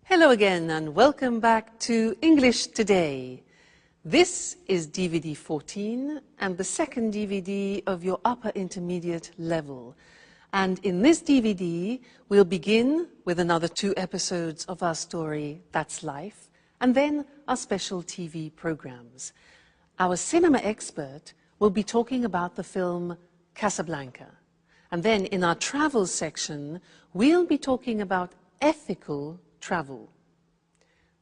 Hello again and welcome back to English Today. This is DVD 14 and the second DVD of your upper intermediate level. And in this DVD, we'll begin with another 2 episodes of our story, That's Life, and then our special TV programs. Our cinema expert will be talking about the film Casablanca. And then in our travel section, we'll be talking about ethical travel.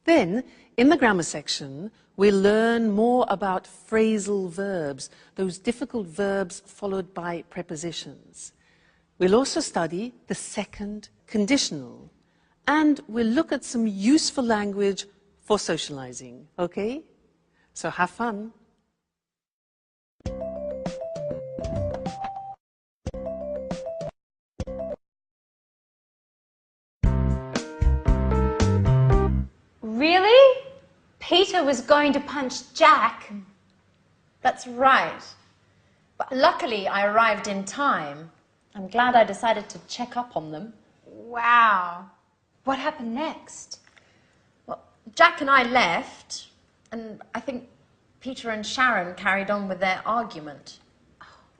Then, in the grammar section, we'll learn more about phrasal verbs, those difficult verbs followed by prepositions. We'll also study the second conditional, and we'll look at some useful language for socializing, okay? So have fun. Really? Peter was going to punch Jack? That's right. But luckily I arrived in time. I'm glad I decided to check up on them. Wow. What happened next? Well, Jack and I left, and I think Peter and Sharon carried on with their argument.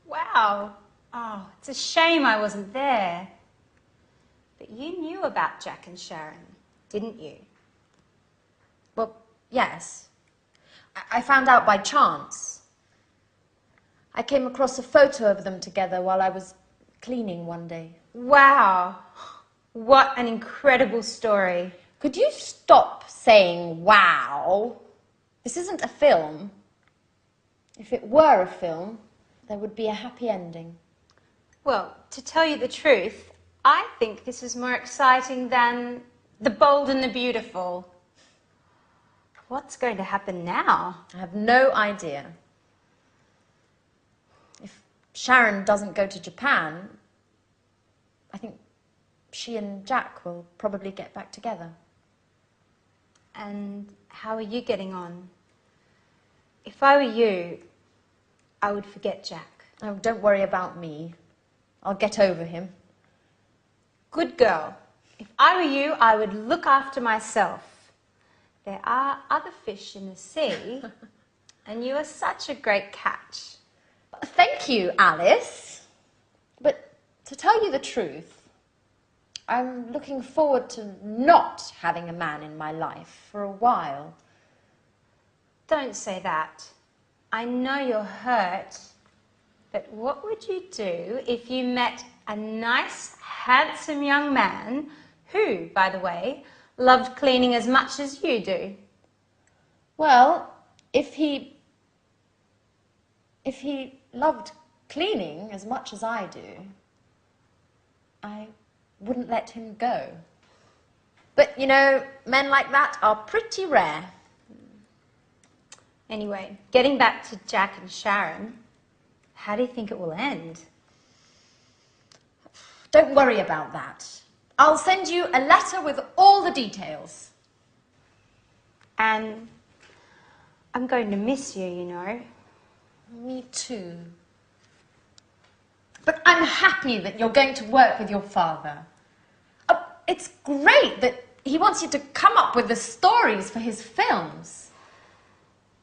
Wow. Oh, it's a shame I wasn't there. But you knew about Jack and Sharon, didn't you? Well, yes. I found out by chance. I came across a photo of them together while I was cleaning one day. Wow. What an incredible story. Could you stop saying wow? This isn't a film. If it were a film, there would be a happy ending. Well, to tell you the truth, I think this is more exciting than The Bold and the Beautiful. What's going to happen now? I have no idea. If Sharon doesn't go to Japan, I think she and Jack will probably get back together. And how are you getting on? If I were you, I would forget Jack. Oh, don't worry about me. I'll get over him. Good girl. If I were you, I would look after myself. There are other fish in the sea, and you are such a great catch. Thank you, Alice. But to tell you the truth, I'm looking forward to not having a man in my life for a while. Don't say that. I know you're hurt, but what would you do if you met a nice, handsome young man who, by the way, loved cleaning as much as you do? Well, if he loved cleaning as much as I do, I wouldn't let him go. But, you know, men like that are pretty rare. Anyway, getting back to Jack and Sharon, how do you think it will end? Don't worry about that. I'll send you a letter with all the details. And I'm going to miss you, you know. Me too. But I'm happy that you're going to work with your father. It's great that he wants you to come up with the stories for his films.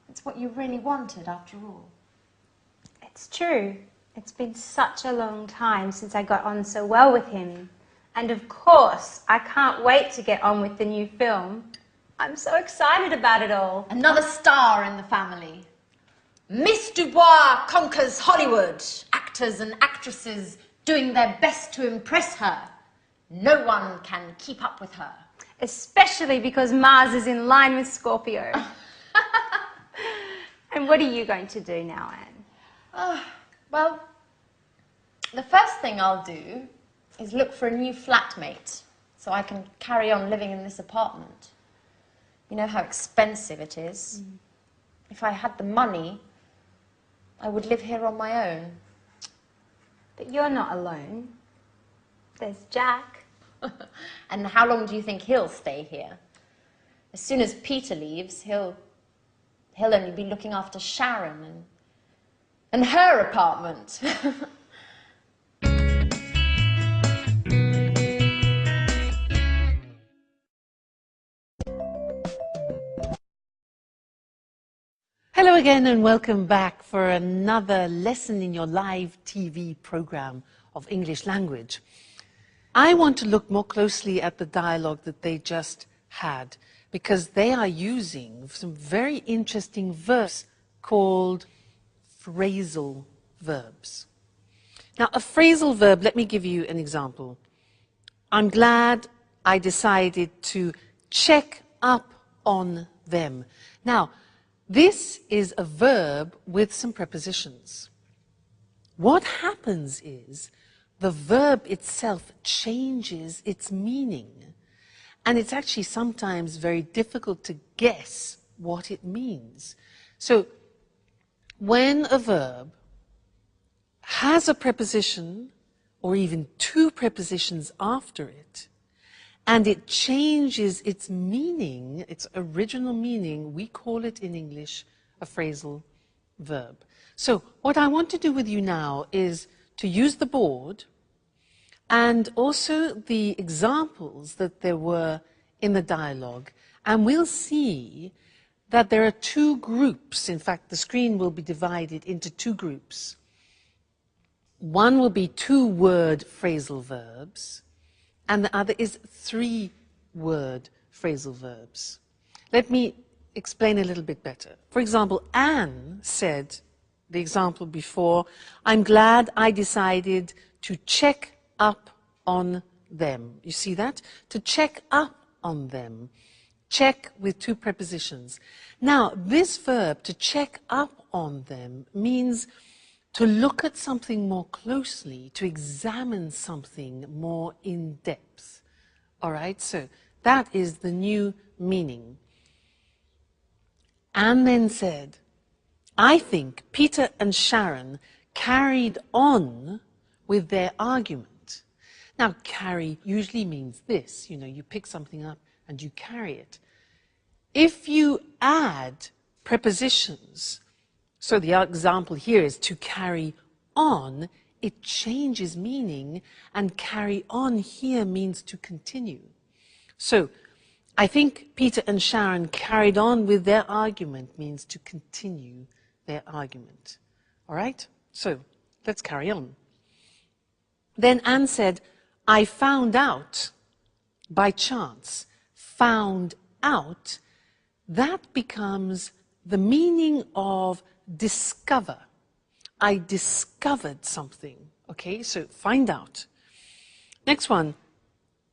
It's what you really wanted, after all. It's true. It's been such a long time since I got on so well with him. And of course, I can't wait to get on with the new film. I'm so excited about it all. Another star in the family. Miss Dubois conquers Hollywood. Actors and actresses doing their best to impress her. No one can keep up with her. Especially because Mars is in line with Scorpio. And what are you going to do now, Anne? Well, the first thing I'll do is look for a new flatmate so I can carry on living in this apartment. You know how expensive it is. If I had the money, I would live here on my own. But you're not alone. There's Jack. And how long do you think he'll stay here? As soon as Peter leaves, he'll only be looking after Sharon and her apartment. Hello again and welcome back for another lesson in your live TV program of English language. I want to look more closely at the dialogue that they just had because they are using some very interesting verbs called phrasal verbs. Now, a phrasal verb, let me give you an example. I'm glad I decided to check up on them. Now, this is a verb with some prepositions. What happens is the verb itself changes its meaning, and it's actually sometimes very difficult to guess what it means. So, when a verb has a preposition, or even two prepositions after it, and it changes its meaning, its original meaning, we call it in English a phrasal verb. So what I want to do with you now is to use the board and also the examples that there were in the dialogue, and we'll see that there are two groups. In fact, the screen will be divided into two groups. One will be two-word phrasal verbs, and the other is three-word phrasal verbs. Let me explain a little bit better. For example, Anne said, the example before, I'm glad I decided to check up on them. You see that? To check up on them. Check with two prepositions. Now, this verb, to check up on them, means to look at something more closely, to examine something more in depth. All right, so that is the new meaning. Anne then said, I think Peter and Sharon carried on with their argument. Now, carry usually means this, you pick something up and you carry it. If you add prepositions, so the example here is to carry on, it changes meaning, and carry on here means to continue. So, I think Peter and Sharon carried on with their argument means to continue their argument. All right? So, let's carry on. Then Anne said, I found out by chance. Found out, that becomes the meaning of discover. I discovered something. Okay, so find out. Next one.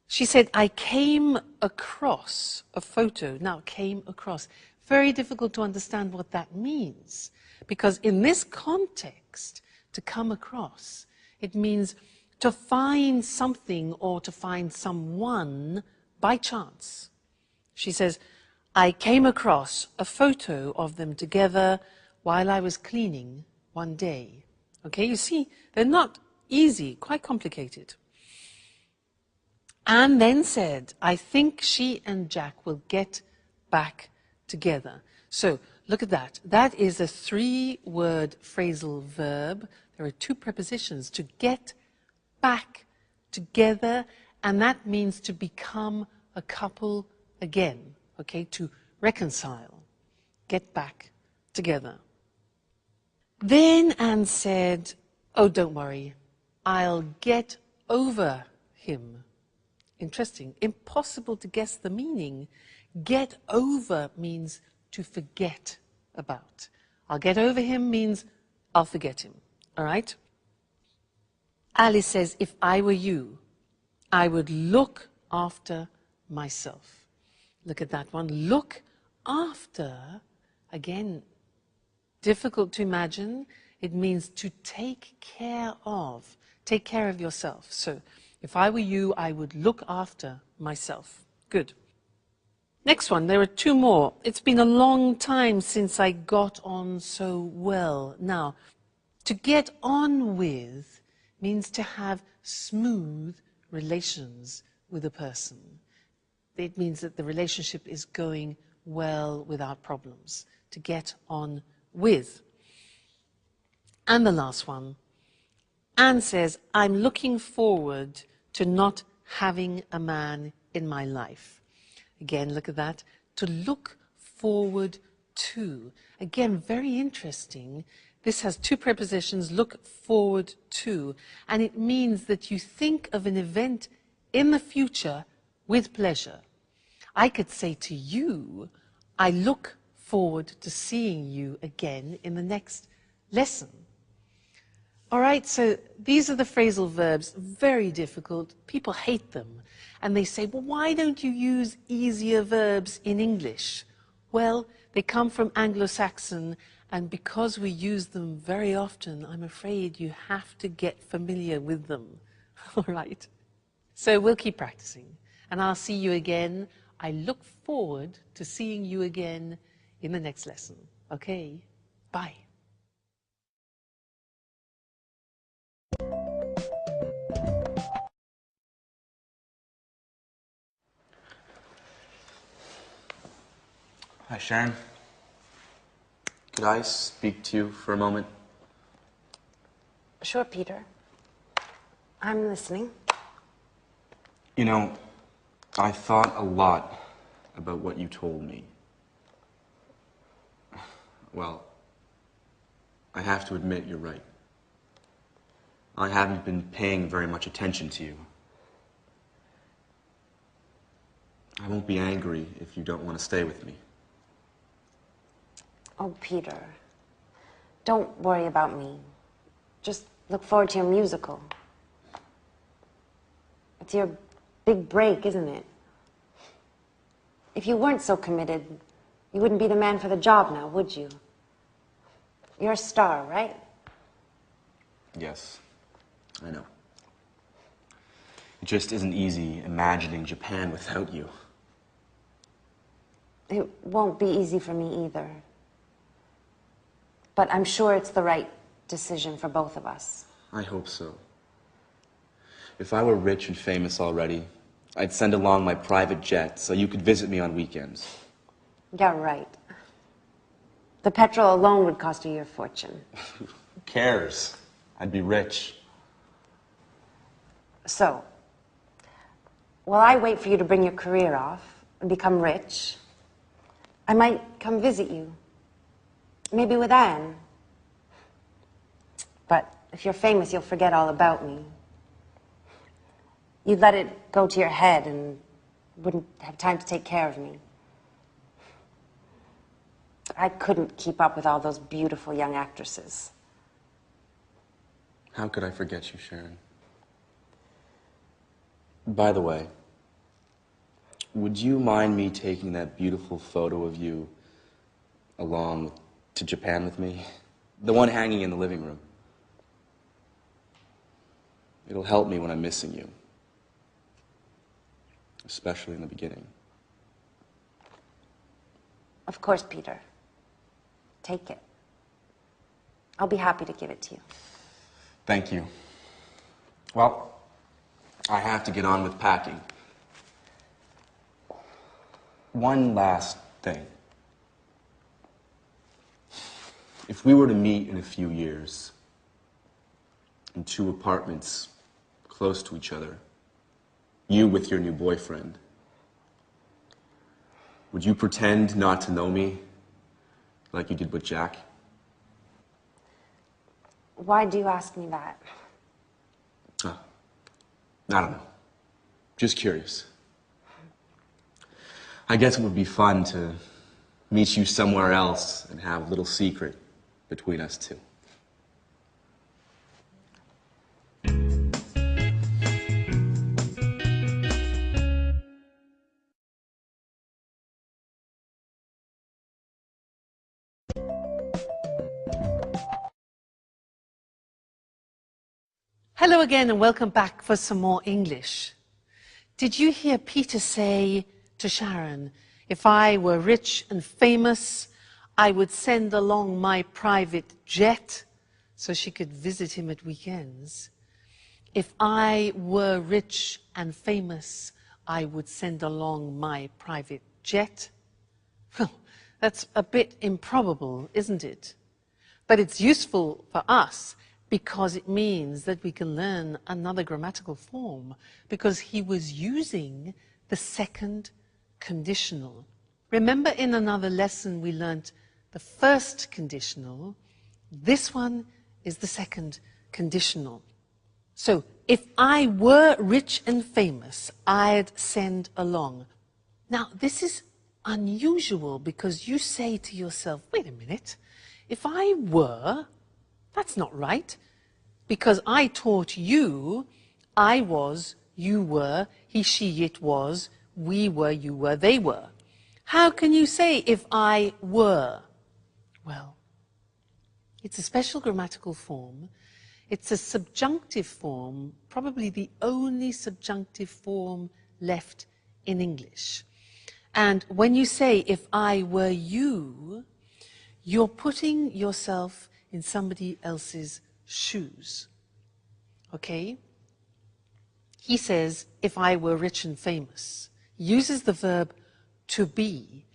She said, I came across a photo. Now, came across. Very difficult to understand what that means. Because in this context, to come across, it means to find something or to find someone by chance. She says, I came across a photo of them together while I was cleaning one day. Okay, you see, they're not easy, quite complicated. Anne then said, I think she and Jack will get back together. So, look at that. That is a three-word phrasal verb. There are two prepositions, to get back together, and that means to become a couple again, okay, to reconcile, get back together. Then Anne said, oh, don't worry, I'll get over him. Interesting. Impossible to guess the meaning. Get over means to forget about. I'll get over him means I'll forget him. All right? Alice says, if I were you, I would look after myself. Look at that one. Look after, again, difficult to imagine. It means to take care of. Take care of yourself. So, if I were you, I would look after myself. Good. Next one, there are two more. It's been a long time since I got on so well. Now, to get on with means to have smooth relations with a person. It means that the relationship is going well without problems. To get on with. And the last one, Anne says, I'm looking forward to not having a man in my life. Again, look at that. To look forward to. Again, very interesting. This has two prepositions, look forward to, and it means that you think of an event in the future with pleasure. I could say to you, I look forward to seeing you again in the next lesson. All right, so these are the phrasal verbs, very difficult. People hate them. And they say, well, why don't you use easier verbs in English? Well, they come from Anglo-Saxon, and because we use them very often, I'm afraid you have to get familiar with them. All right? So we'll keep practicing, and I'll see you again. I look forward to seeing you again in the next lesson. Okay? Bye. Hi, Sharon. Could I speak to you for a moment? Sure, Peter. I'm listening. You know, I thought a lot about what you told me. Well, I have to admit you're right. I haven't been paying very much attention to you. I won't be angry if you don't want to stay with me. Oh, Peter. Don't worry about me. Just look forward to your musical. It's your big break, isn't it? If you weren't so committed, you wouldn't be the man for the job now, would you? You're a star, right? Yes, I know. It just isn't easy imagining Japan without you. It won't be easy for me either. But I'm sure it's the right decision for both of us. I hope so. If I were rich and famous already, I'd send along my private jet so you could visit me on weekends. Yeah, right. The petrol alone would cost you your fortune. Who cares? I'd be rich. So, while I wait for you to bring your career off and become rich, I might come visit you. Maybe with Anne. But if you're famous, you'll forget all about me. You'd let it go to your head and wouldn't have time to take care of me. I couldn't keep up with all those beautiful young actresses. How could I forget you, Sharon? By the way, would you mind me taking that beautiful photo of you along to Japan with me? The one hanging in the living room. It'll help me when I'm missing you. Especially in the beginning. Of course, Peter. Take it. I'll be happy to give it to you. Thank you. Well, I have to get on with packing. One last thing. If we were to meet in a few years, in two apartments close to each other, you with your new boyfriend, would you pretend not to know me like you did with Jack? Why do you ask me that? I don't know. Just curious. I guess it would be fun to meet you somewhere else and have a little secret between us two. Hello again and welcome back for some more English. Did you hear Peter say to Sharon, if I were rich and famous, I would send along my private jet so she could visit him at weekends? If I were rich and famous, I would send along my private jet? Well, that's a bit improbable, isn't it? But it's useful for us because it means that we can learn another grammatical form, because he was using the second conditional. Remember in another lesson we learnt the first conditional. This one is the second conditional. So, if I were rich and famous, I'd send along. Now, this is unusual because you say to yourself, wait a minute, if I were, that's not right. Because I taught you, I was, you were, he, she, it was, we were, you were, they were. How can you say if I were? Well, it's a special grammatical form. It's a subjunctive form, probably the only subjunctive form left in English. And when you say, if I were you, you're putting yourself in somebody else's shoes. Okay? He says, if I were rich and famous. He uses the verb to be,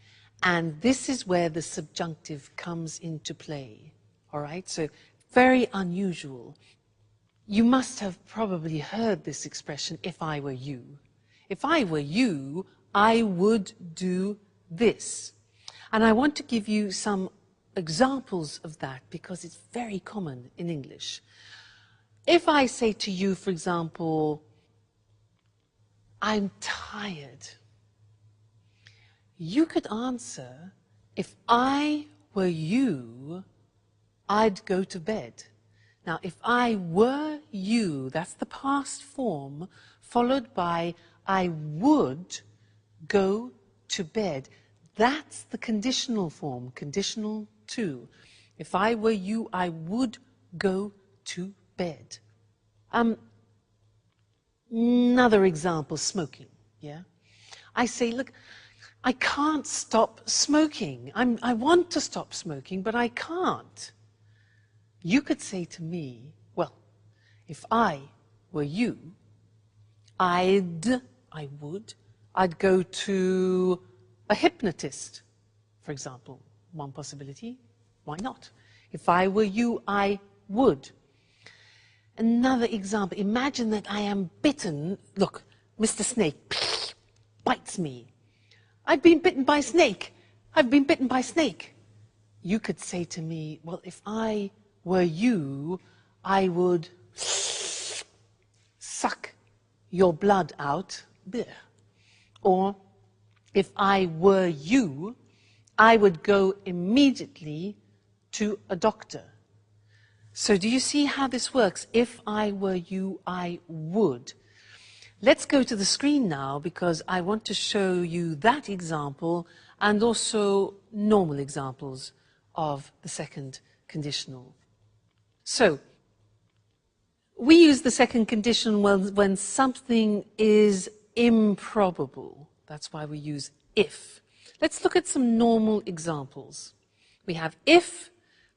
and this is where the subjunctive comes into play. All right? So, very unusual. You must have probably heard this expression, if I were you. If I were you, I would do this. And I want to give you some examples of that because it's very common in English. If I say to you, for example, I'm tired, you could answer, if I were you, I'd go to bed. Now, if I were you, that's the past form, followed by I would go to bed. That's the conditional form, conditional to. If I were you, I would go to bed. Another example, smoking, yeah? I say, look, I can't stop smoking. I want to stop smoking, but I can't. You could say to me, well, if I were you, I'd go to a hypnotist, for example. One possibility, why not? If I were you, I would. Another example, imagine that I am bitten. Look, Mr. Snake bites me. I've been bitten by a snake. I've been bitten by a snake. You could say to me, well, if I were you, I would suck your blood out. Blech. Or, if I were you, I would go immediately to a doctor. So do you see how this works? If I were you, I would. Let's go to the screen now because I want to show you that example and also normal examples of the second conditional. So, we use the second conditional when something is improbable. That's why we use if. Let's look at some normal examples. We have if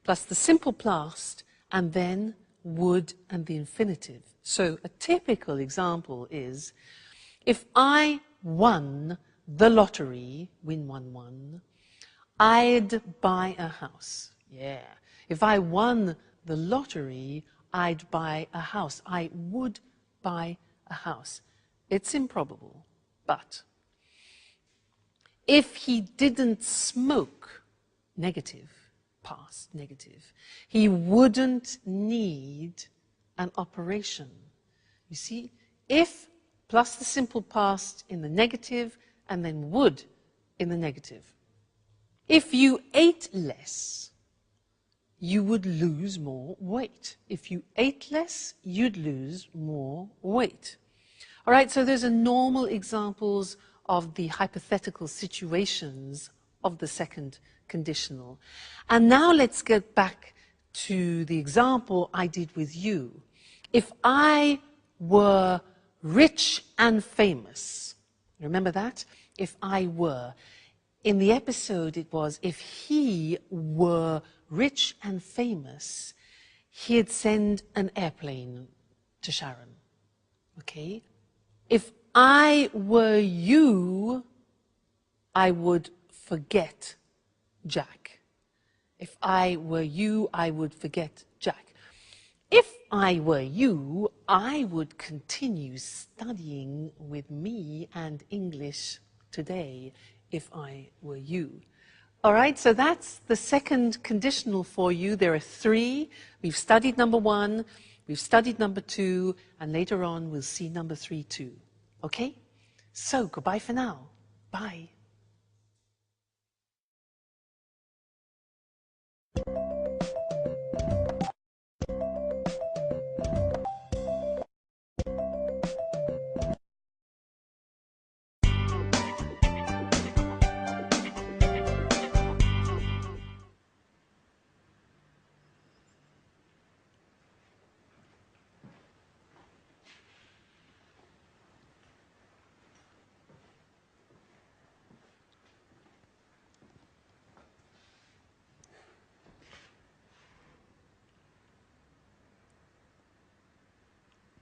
plus the simple past and then would and the infinitive. So a typical example is, if I won the lottery, win 1-1, I'd buy a house. Yeah. If I won the lottery, I'd buy a house. I would buy a house. It's improbable, but if he didn't smoke, negative, past, negative, he wouldn't need an operation. You see, if plus the simple past in the negative and then would in the negative. If you ate less, you would lose more weight. If you ate less, you'd lose more weight. All right, so those are normal examples of the hypothetical situations of the second conditional. And now let's get back to the example I did with you. If I were rich and famous, remember that? If I were. In the episode it was, if he were rich and famous, he'd send an airplane to Sharon. Okay? If I were you, I would forget Jack. If I were you, I would forget Jack. If I were you, I would continue studying with me and English today, if I were you. All right, so that's the second conditional for you. There are three. We've studied number one, we've studied number two, and later on we'll see number three too. Okay? So, goodbye for now. Bye.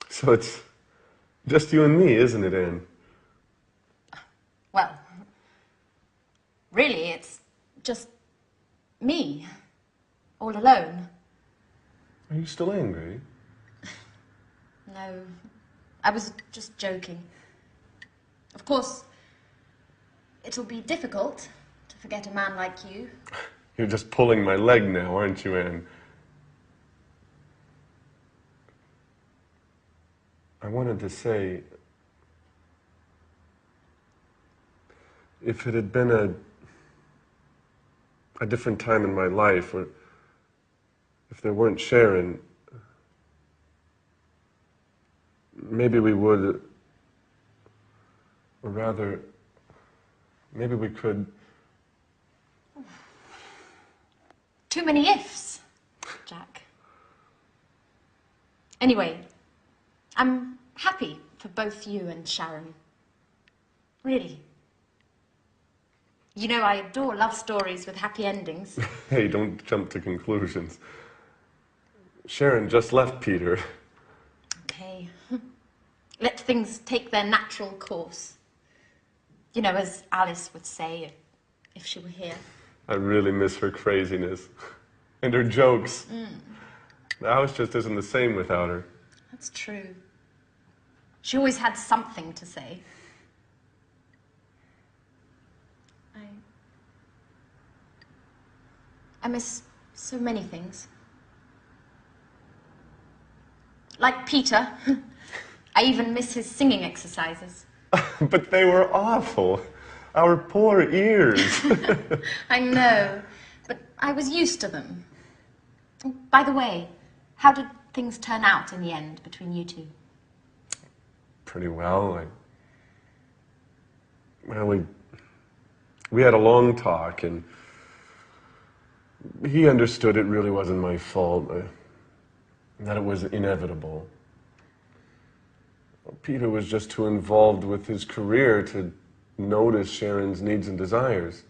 So it's just you and me, isn't it, Anne? Well, really, it's just me, all alone. Are you still angry? No, I was just joking. Of course, it'll be difficult to forget a man like you. You're just pulling my leg now, aren't you, Anne? I wanted to say, if it had been a different time in my life, or if there weren't Sharon, maybe we would, or rather, maybe we could. Too many ifs, Jack. Anyway, I'm happy for both you and Sharon. Really. You know, I adore love stories with happy endings. Hey, don't jump to conclusions. Sharon just left Peter. Okay. Let things take their natural course. You know, as Alice would say if she were here. I really miss her craziness. And her jokes. The house just isn't the same without her. That's true. She always had something to say. I miss so many things. Like Peter. I even miss his singing exercises. But they were awful. Our poor ears. I know, but I was used to them. By the way, how did things turn out in the end between you two? Pretty well. We had a long talk, and he understood it really wasn't my fault, that it was inevitable. Peter was just too involved with his career to notice Sharon's needs and desires.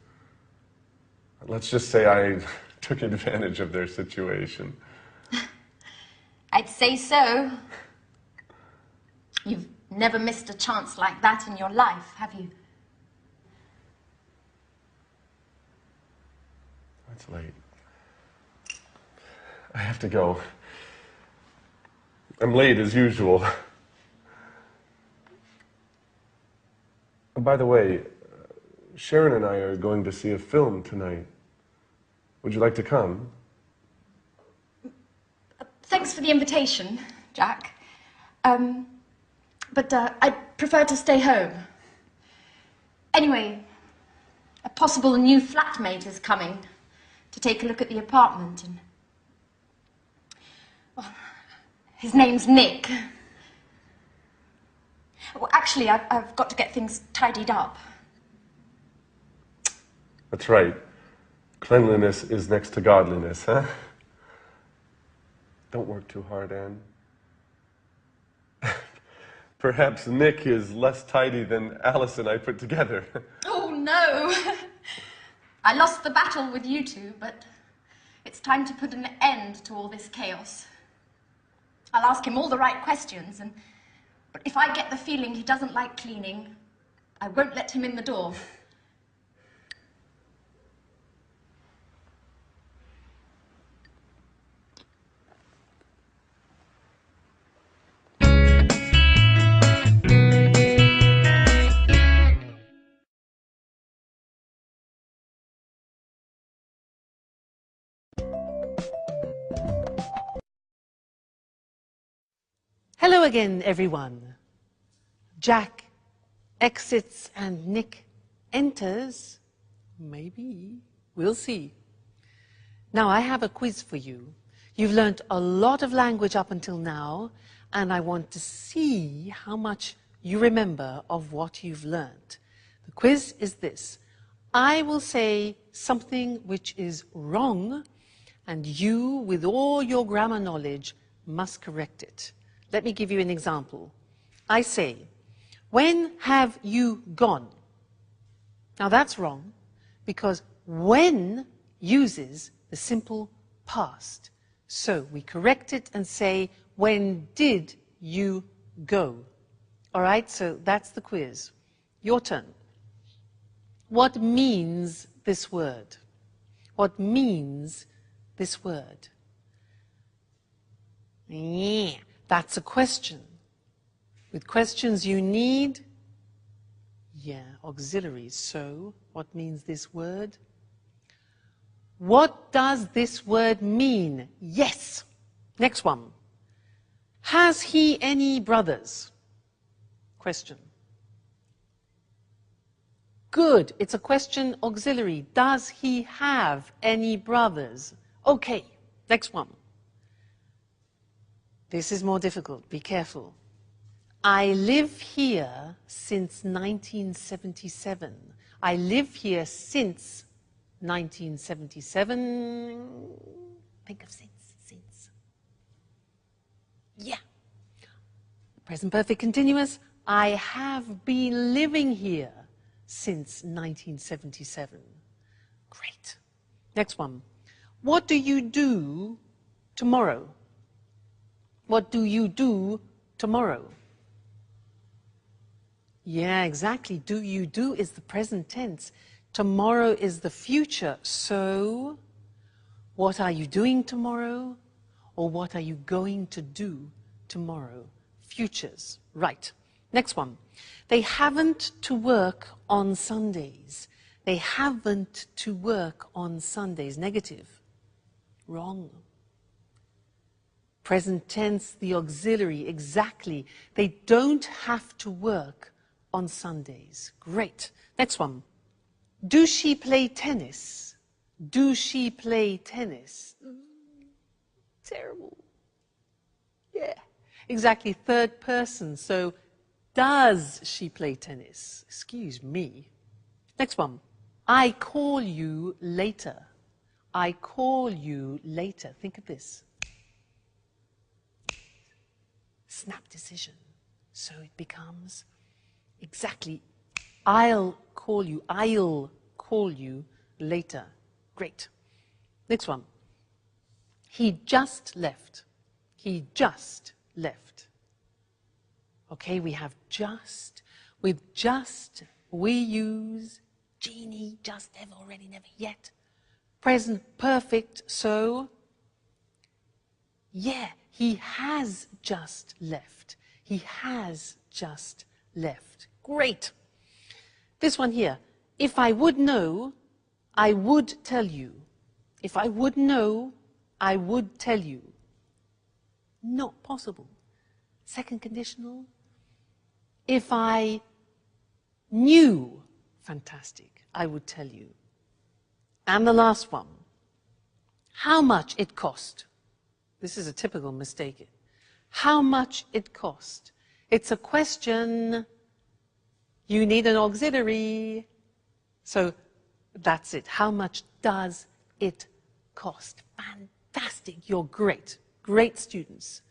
Let's just say I took advantage of their situation. I'd say so. You've never missed a chance like that in your life, have you? It's late. I have to go. I'm late as usual. By the way, Sharon and I are going to see a film tonight. Would you like to come? Thanks for the invitation, Jack. But I'd prefer to stay home. Anyway, a possible new flatmate is coming to take a look at the apartment, and well, his name's Nick. Well, actually, I've got to get things tidied up. That's right. Cleanliness is next to godliness, huh? Don't work too hard, Anne. Perhaps Nick is less tidy than Alice and I put together. Oh, no. I lost the battle with you two, but it's time to put an end to all this chaos. I'll ask him all the right questions, but if I get the feeling he doesn't like cleaning, I won't let him in the door. again, everyone. Jack exits and Nick enters. Maybe. We'll see. Now, I have a quiz for you. You've learned a lot of language up until now, and I want to see how much you remember of what you've learned. The quiz is this. I will say something which is wrong, and you, with all your grammar knowledge, must correct it. Let me give you an example. I say, when have you gone? Now that's wrong, because when uses the simple past. So we correct it and say, when did you go? All right, so that's the quiz. Your turn. What means this word? What means this word? Yeah, that's a question. With questions you need, auxiliaries. So, what means this word? What does this word mean? Yes. Next one. Has he any brothers? Question. Good. It's a question auxiliary. Does he have any brothers? Okay. Next one. This is more difficult. Be careful. I live here since 1977. I live here since 1977. Think of since. Yeah. Present perfect continuous. I have been living here since 1977. Great. Next one. What do you do tomorrow? What do you do tomorrow? Yeah, exactly. Do you do is the present tense. Tomorrow is the future. So, what are you doing tomorrow? Or what are you going to do tomorrow? Futures. Right. Next one. They haven't to work on Sundays. They haven't to work on Sundays. Negative. Wrong. Present tense, the auxiliary. Exactly. They don't have to work on Sundays. Great. Next one. Do she play tennis? Do she play tennis? Terrible. Yeah. Exactly. Third person. So, does she play tennis? Excuse me. Next one. I call you later. I call you later. Think of this. Snap decision. So it becomes exactly, I'll call you later. Great. Next one. He just left. He just left. Okay, we have just. With just, we use genie, just, never, already, never, yet. Present perfect, so, yeah, he has just left. He has just left. Great. This one here. If I would know, I would tell you. If I would know, I would tell you. Not possible. Second conditional. If I knew, fantastic, I would tell you. And the last one. How much it cost. This is a typical mistake. How much it cost. It's a question. You need an auxiliary. So that's it. How much does it cost? Fantastic. You're great. Great students.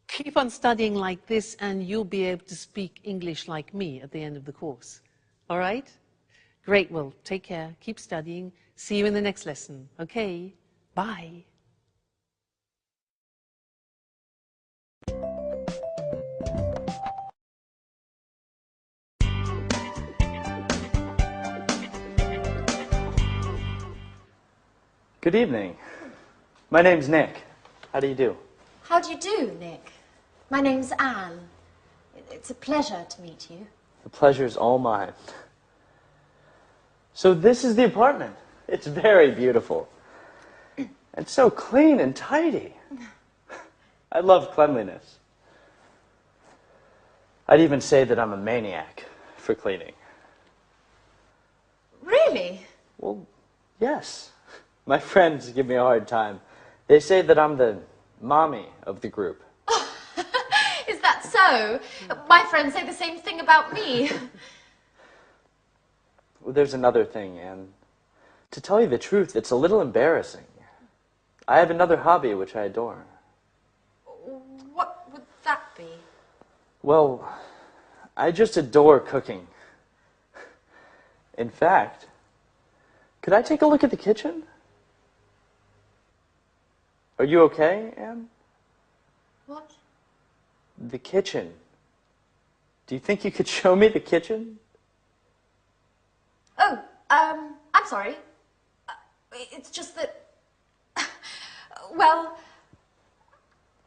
Keep on studying like this and you'll be able to speak English like me at the end of the course. All right? Great. Well, take care. Keep studying. See you in the next lesson. Okay? Bye. Good evening. My name's Nick. How do you do? How do you do, Nick? My name's Anne. It's a pleasure to meet you. The pleasure's all mine. So this is the apartment. It's very beautiful. And so clean and tidy. I love cleanliness. I'd even say that I'm a maniac for cleaning. Really? Well, yes. My friends give me a hard time. They say that I'm the mommy of the group. Is that so? My friends say the same thing about me. Well, there's another thing, Anne. To tell you the truth, it's a little embarrassing. I have another hobby which I adore. What would that be? Well, I just adore cooking. In fact, could I take a look at the kitchen? Are you okay, Anne? What? The kitchen. Do you think you could show me the kitchen? Oh, I'm sorry. It's just that, well,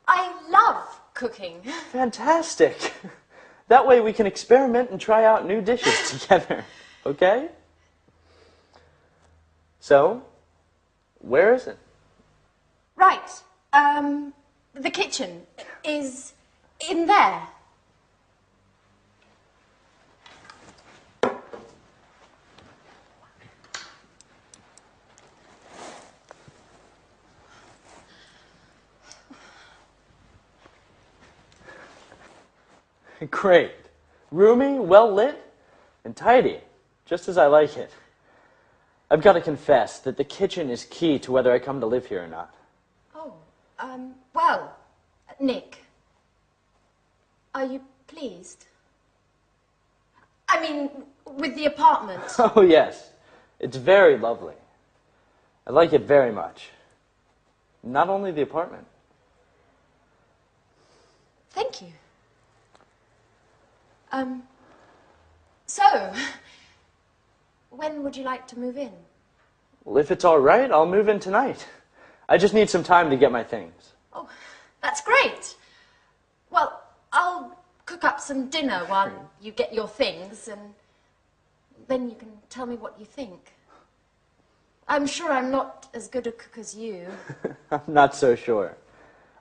I love cooking. Fantastic. That way we can experiment and try out new dishes together, okay? So, where is it? Right. The kitchen is in there. Great. Roomy, well lit, and tidy, just as I like it. I've got to confess that the kitchen is key to whether I come to live here or not. Oh, well, Nick, are you pleased? I mean, with the apartment. Oh, yes. It's very lovely. I like it very much. Not only the apartment. Thank you. So, when would you like to move in? Well, if it's all right, I'll move in tonight. I just need some time to get my things. Oh, that's great. Well, I'll cook up some dinner while you get your things, and then you can tell me what you think. I'm sure I'm not as good a cook as you. I'm not so sure.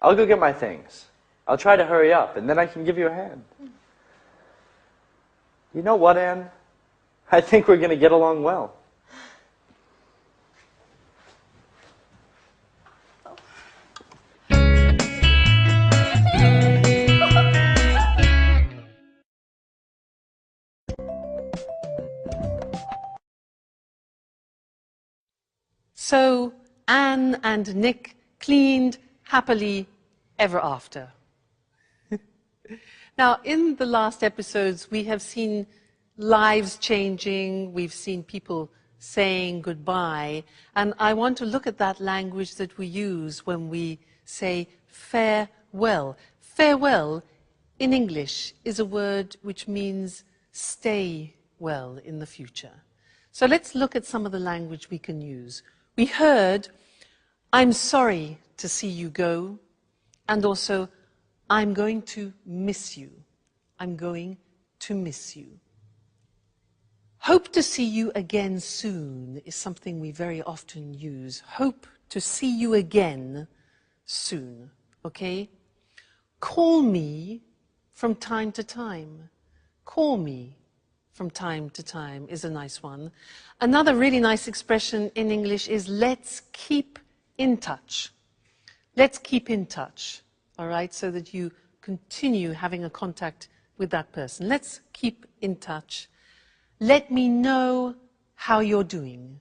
I'll go get my things. I'll try to hurry up, and then I can give you a hand. You know what, Anne? I think we're going to get along well. So Anne and Nick cleaned happily ever after. Now, in the last episodes, we have seen lives changing, we've seen people saying goodbye, and I want to look at that language that we use when we say farewell. Farewell in English is a word which means stay well in the future. So let's look at some of the language we can use. We heard, I'm sorry to see you go, and also, I'm going to miss you. I'm going to miss you. Hope to see you again soon is something we very often use. Hope to see you again soon, okay? Call me from time to time. Call me from time to time is a nice one. Another really nice expression in English is let's keep in touch. Let's keep in touch, all right, so that you continue having a contact with that person. Let's keep in touch. Let me know how you're doing.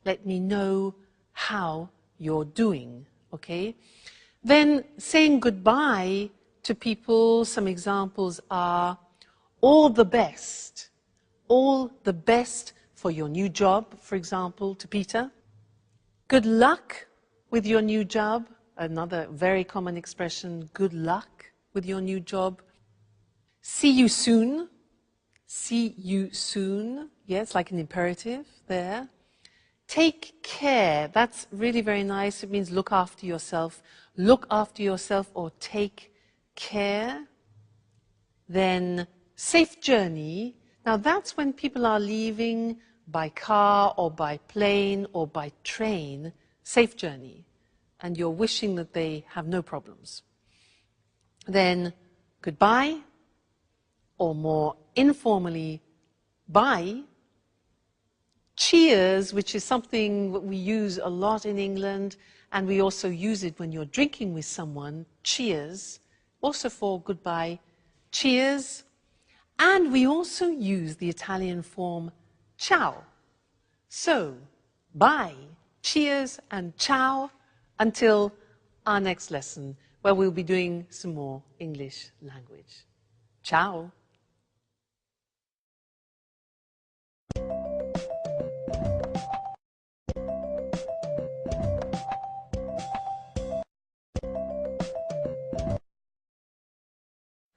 Let me know how you're doing, okay? Then saying goodbye to people, some examples are all the best. All the best for your new job, for example, to Peter. Good luck with your new job. Another very common expression, good luck with your new job. See you soon. See you soon. Yes, like an imperative there. Take care. That's really very nice. It means look after yourself. Look after yourself or take care. Then safe journey. Now that's when people are leaving by car or by plane or by train. Safe journey. And you're wishing that they have no problems. Then goodbye or more informally, bye. Cheers, which is something that we use a lot in England, and we also use it when you're drinking with someone. Cheers, also for goodbye. Cheers. And we also use the Italian form ciao. So, bye, cheers, and ciao until our next lesson, where we'll be doing some more English language. Ciao.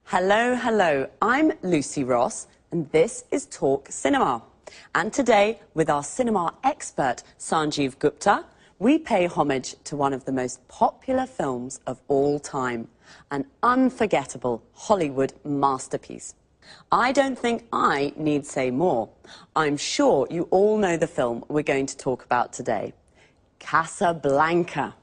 Hello, hello. I'm Lucy Ross, and this is Talk Cinema. And today, with our cinema expert, Sanjeev Gupta, we pay homage to one of the most popular films of all time, an unforgettable Hollywood masterpiece. I don't think I need say more. I'm sure you all know the film we're going to talk about today, Casablanca.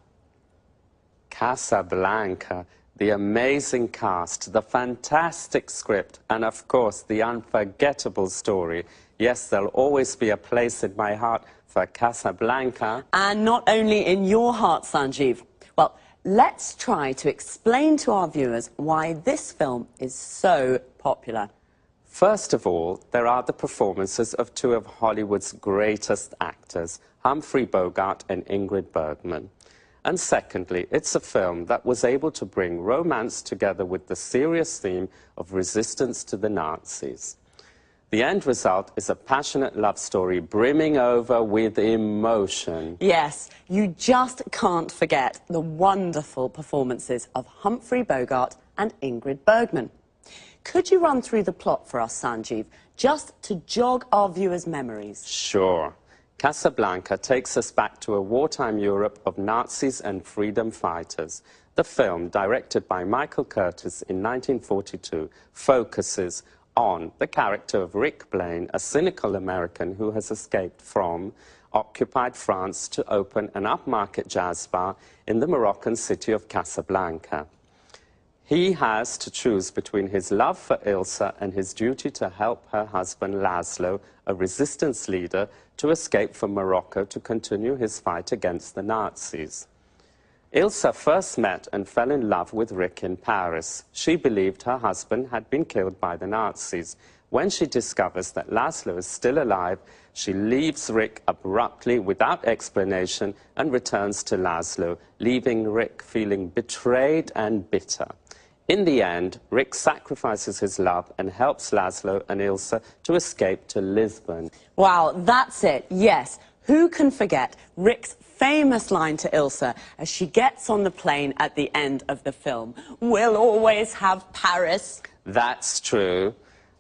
Casablanca. The amazing cast, the fantastic script, and of course, the unforgettable story. Yes, there'll always be a place in my heart for Casablanca. And not only in your heart, Sanjeev. Well, let's try to explain to our viewers why this film is so popular. First of all, there are the performances of two of Hollywood's greatest actors, Humphrey Bogart and Ingrid Bergman. And secondly, it's a film that was able to bring romance together with the serious theme of resistance to the Nazis. The end result is a passionate love story brimming over with emotion. Yes, you just can't forget the wonderful performances of Humphrey Bogart and Ingrid Bergman. Could you run through the plot for us, Sanjeev, just to jog our viewers' memories? Sure. Casablanca takes us back to a wartime Europe of Nazis and freedom fighters. The film, directed by Michael Curtiz in 1942, focuses on the character of Rick Blaine, a cynical American who has escaped from occupied France to open an upmarket jazz bar in the Moroccan city of Casablanca. He has to choose between his love for Ilsa and his duty to help her husband Laszlo, a resistance leader, to escape from Morocco to continue his fight against the Nazis. Ilsa first met and fell in love with Rick in Paris. She believed her husband had been killed by the Nazis. When she discovers that Laszlo is still alive, she leaves Rick abruptly without explanation and returns to Laszlo, leaving Rick feeling betrayed and bitter. In the end, Rick sacrifices his love and helps Laszlo and Ilsa to escape to Lisbon. Wow, that's it, yes. Who can forget Rick's famous line to Ilsa as she gets on the plane at the end of the film? "We'll always have Paris." That's true.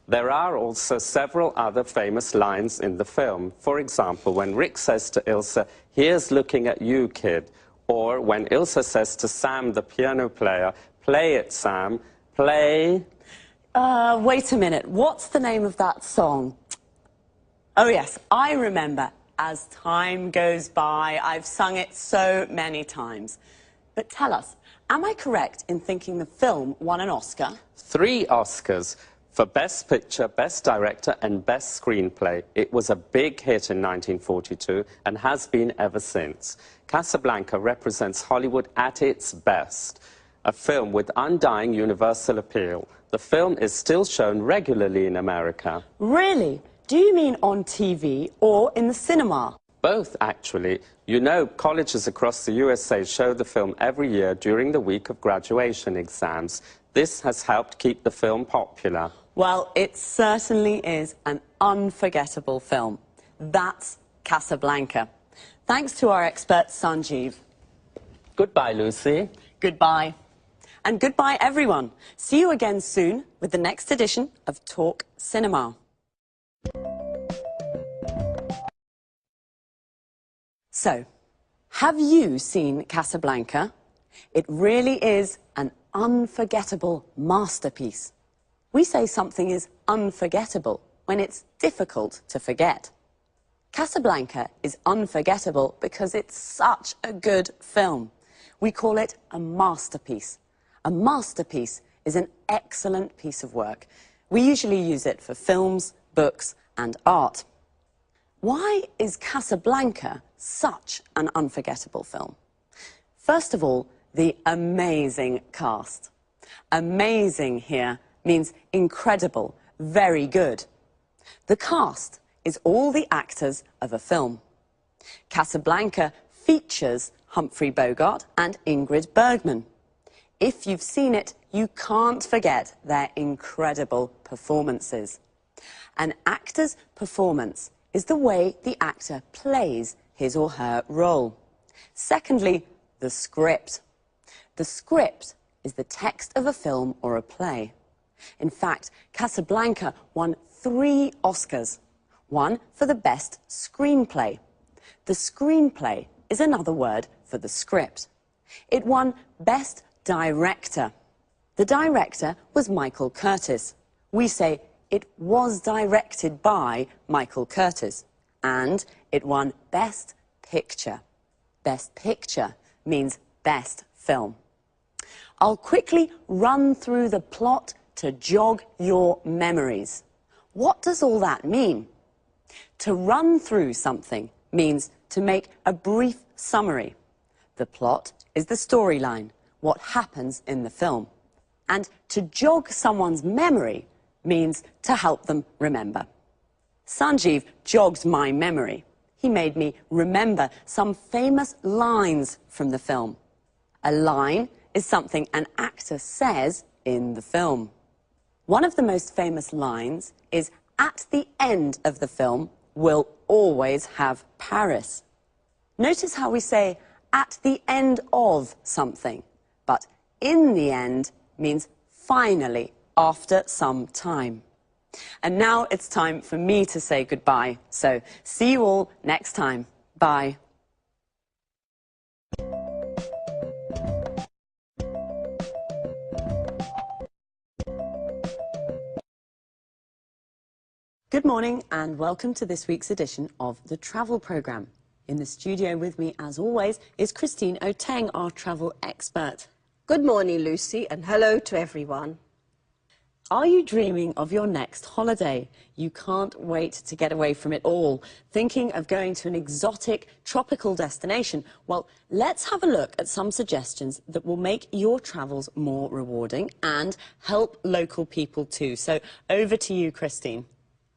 There are also several other famous lines in the film. For example, when Rick says to Ilsa, "Here's looking at you, kid." Or when Ilsa says to Sam, the piano player, "Play it, Sam, play." Wait a minute, what's the name of that song? Oh yes, I remember. As time goes by, I've sung it so many times. But tell us, am I correct in thinking the film won an Oscar? 3 Oscars for Best Picture, Best Director and Best Screenplay. It was a big hit in 1942 and has been ever since. Casablanca represents Hollywood at its best. A film with undying universal appeal. The film is still shown regularly in America. Really? Do you mean on TV or in the cinema? Both, actually. You know, colleges across the USA show the film every year during the week of graduation exams. This has helped keep the film popular. Well, it certainly is an unforgettable film. That's Casablanca. Thanks to our expert, Sanjeev. Goodbye, Lucy. Goodbye. And goodbye, everyone. See you again soon with the next edition of Talk Cinema. So, have you seen Casablanca? It really is an unforgettable masterpiece. We say something is unforgettable when it's difficult to forget. Casablanca is unforgettable because it's such a good film. We call it a masterpiece. A masterpiece is an excellent piece of work. We usually use it for films, books, and art. Why is Casablanca such an unforgettable film? First of all, the amazing cast. Amazing here means incredible, very good. The cast is all the actors of a film. Casablanca features Humphrey Bogart and Ingrid Bergman. If you've seen it, you can't forget their incredible performances. An actor's performance is the way the actor plays his or her role. Secondly, the script. The script is the text of a film or a play. In fact, Casablanca won 3 Oscars, one for the best screenplay. The screenplay is another word for the script. It won Best Director. The director was Michael Curtiz. We say it was directed by Michael Curtiz. And it won Best Picture. Best Picture means best film. I'll quickly run through the plot to jog your memories. What does all that mean? To run through something means to make a brief summary. The plot is the storyline, what happens in the film. And to jog someone's memory means to help them remember. Sanjeev jogged my memory. He made me remember some famous lines from the film. A line is something an actor says in the film. One of the most famous lines is, "At the end of the film, we'll always have Paris." Notice how we say, "at the end of something," but "in the end" means finally, after some time. And now it's time for me to say goodbye. So, see you all next time. Bye. Good morning and welcome to this week's edition of the Travel Programme. In the studio with me, as always, is Christine Oteng, our travel expert. Good morning, Lucy, and hello to everyone. Are you dreaming of your next holiday? You can't wait to get away from it all. Thinking of going to an exotic, tropical destination? Well, let's have a look at some suggestions that will make your travels more rewarding and help local people too. So, over to you, Christine.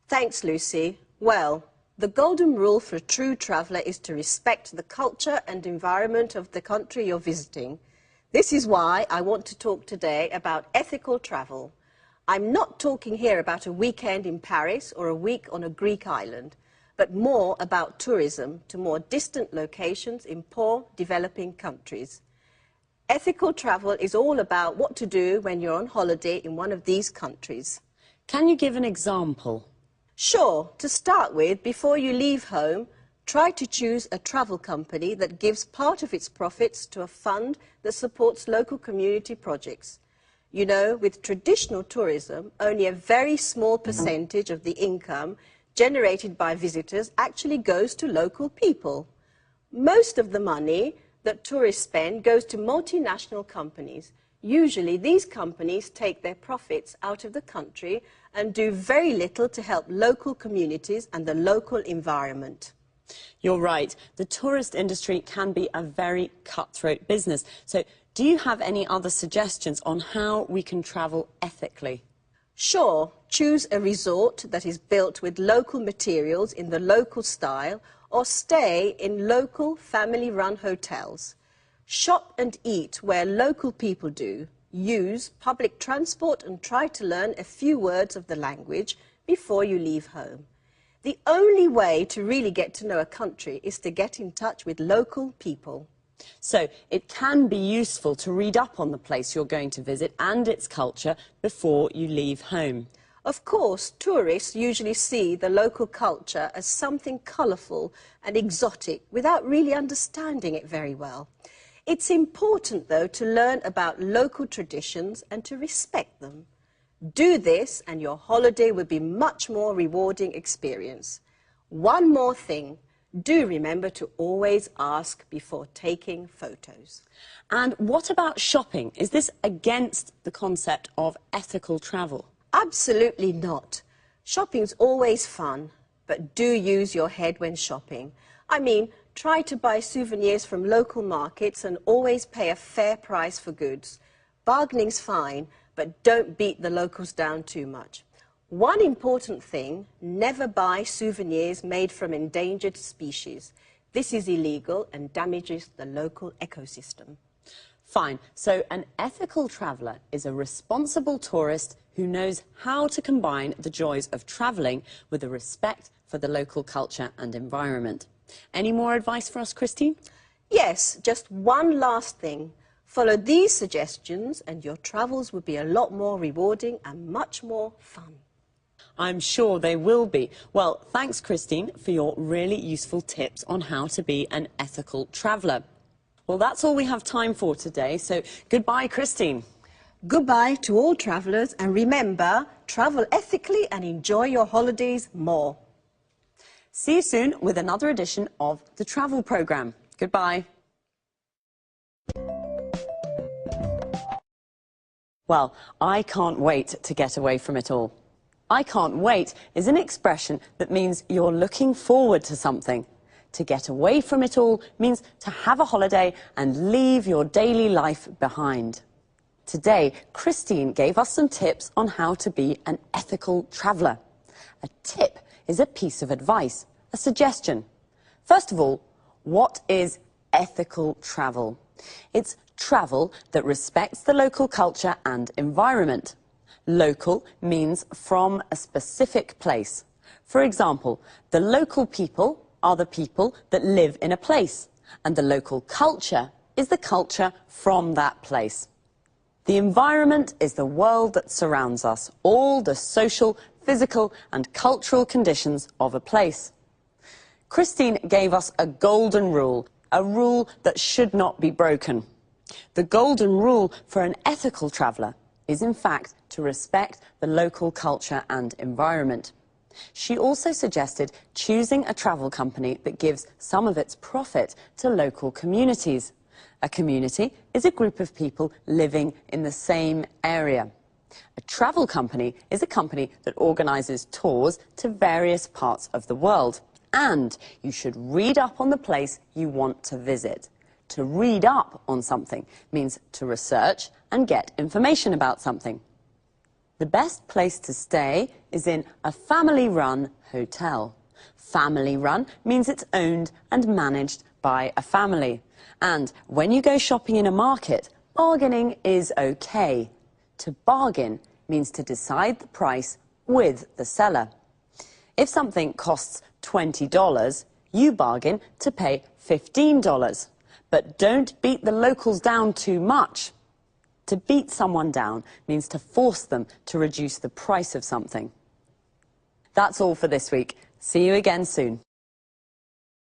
Thanks, Lucy. Well, the golden rule for a true traveller is to respect the culture and environment of the country you're visiting. This is why I want to talk today about ethical travel. I'm not talking here about a weekend in Paris or a week on a Greek island, but more about tourism to more distant locations in poor, developing countries. Ethical travel is all about what to do when you're on holiday in one of these countries. Can you give an example? Sure. To start with, before you leave home, try to choose a travel company that gives part of its profits to a fund that supports local community projects. You know, with traditional tourism, only a very small percentage of the income generated by visitors actually goes to local people. Most of the money that tourists spend goes to multinational companies. Usually, these companies take their profits out of the country and do very little to help local communities and the local environment. You're right. The tourist industry can be a very cutthroat business. So, do you have any other suggestions on how we can travel ethically? Sure. Choose a resort that is built with local materials in the local style, or stay in local family-run hotels. Shop and eat where local people do. Use public transport and try to learn a few words of the language before you leave home. The only way to really get to know a country is to get in touch with local people. So, it can be useful to read up on the place you're going to visit and its culture before you leave home. Of course, tourists usually see the local culture as something colourful and exotic without really understanding it very well. It's important, though, to learn about local traditions and to respect them. Do this and your holiday will be a much more rewarding experience. One more thing. Do remember to always ask before taking photos. And what about shopping? Is this against the concept of ethical travel? Absolutely not. Shopping's always fun, but do use your head when shopping. I mean, try to buy souvenirs from local markets and always pay a fair price for goods. Bargaining's fine, but don't beat the locals down too much. One important thing, never buy souvenirs made from endangered species. This is illegal and damages the local ecosystem. Fine. So an ethical traveller is a responsible tourist who knows how to combine the joys of travelling with a respect for the local culture and environment. Any more advice for us, Christine? Yes, just one last thing. Follow these suggestions and your travels will be a lot more rewarding and much more fun. I'm sure they will be. Well, thanks, Christine, for your really useful tips on how to be an ethical traveller. Well, that's all we have time for today, so goodbye, Christine. Goodbye to all travellers, and remember, travel ethically and enjoy your holidays more. See you soon with another edition of the Travel Programme. Goodbye. Well, I can't wait to get away from it all. I can't wait is an expression that means you're looking forward to something. To get away from it all means to have a holiday and leave your daily life behind. Today, Christine gave us some tips on how to be an ethical traveller. A tip is a piece of advice, a suggestion. First of all, what is ethical travel? It's travel that respects the local culture and environment. Local means from a specific place. For example, the local people are the people that live in a place, and the local culture is the culture from that place. The environment is the world that surrounds us, all the social, physical and cultural conditions of a place. Christine gave us a golden rule, a rule that should not be broken. The golden rule for an ethical traveller is, in fact, to respect the local culture and environment. She also suggested choosing a travel company that gives some of its profit to local communities. A community is a group of people living in the same area. A travel company is a company that organises tours to various parts of the world. And you should read up on the place you want to visit. To read up on something means to research and get information about something. The best place to stay is in a family-run hotel. Family-run means it's owned and managed by a family. And when you go shopping in a market, bargaining is okay. To bargain means to decide the price with the seller. If something costs $20, you bargain to pay $15. But don't beat the locals down too much. To beat someone down means to force them to reduce the price of something. That's all for this week. See you again soon.